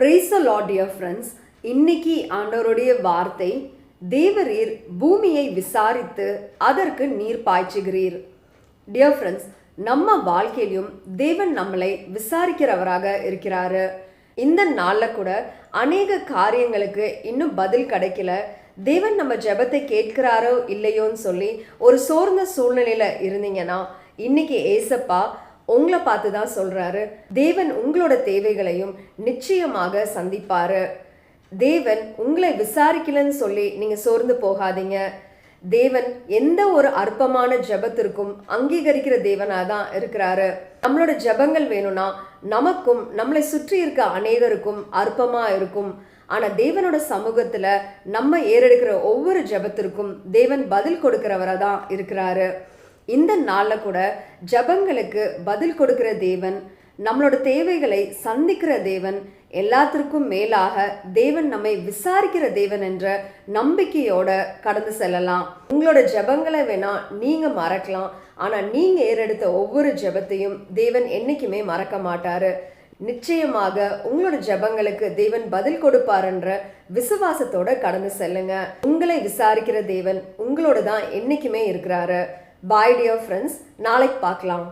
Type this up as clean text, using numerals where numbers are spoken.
Praise the Lord, dear friends. இன்னைக்கு ஆண்டவருடைய வார்த்தை, தேவரீர் பூமியை விசாரித்து அதற்கு நீர் பாய்ச்சுகிறீர். Dear friends, நம்ம வாழ்க்கையிலும் தேவன் நம்மளை விசாரிக்கிறவராக இருக்கிறாரு. இந்த நாளில் கூட அநேக காரியங்களுக்கு இன்னும் பதில் கிடைக்கல, தேவன் நம்ம ஜெபத்தை கேட்கிறாரோ இல்லையோன்னு சொல்லி ஒரு சோர்ந்த சூழ்நிலையில இருந்தீங்கன்னா இன்னைக்கு ஏசப்பா உங்களை பார்த்து தான் சொல்றாரு, தேவன் உங்களோட தேவைகளையும் நிச்சயமாக சந்திப்பாரு. தேவன் உங்களை விசாரிக்கலன்னு சொல்லி நீங்க சோர்ந்து போகாதீங்க. தேவன் எந்த ஒரு அற்பமான ஜெபத்திற்கும் அங்கீகரிக்கிற தேவனா தான் இருக்கிறாரு. நம்மளோட ஜெபங்கள் வேணும்னா நமக்கும் நம்மளை சுற்றி இருக்க அநேகருக்கும் அற்பமா இருக்கும். ஆனா தேவனோட சமூகத்துல நம்ம ஏறெடுக்கிற ஒவ்வொரு ஜெபத்திற்கும் தேவன் பதில் கொடுக்கிறவரா தான் இருக்கிறாரு. இந்த நாளில் கூட ஜெபங்களுக்கு பதில் கொடுக்கிற தேவன், நம்மளோட தேவைகளை சந்திக்கிற தேவன், எல்லாத்திற்கும் மேலாக தேவன் நம்மை விசாரிக்கிற தேவன் என்ற நம்பிக்கையோட கடந்து செல்லலாம். உங்களோட ஜெபங்களை வேணா நீங்க மறக்கலாம், ஆனா நீங்க ஏறெடுத்த ஒவ்வொரு ஜெபத்தையும் தேவன் என்னைக்குமே மறக்க மாட்டாரு. நிச்சயமாக உங்களோட ஜெபங்களுக்கு தேவன் பதில் கொடுப்பாருன்ற விசுவாசத்தோட கடந்து செல்லுங்க. உங்களை விசாரிக்கிற தேவன் உங்களோட தான் என்னைக்குமே இருக்கிறாரு. Bye dear friends, நாளைக்கு பார்க்கலாம்.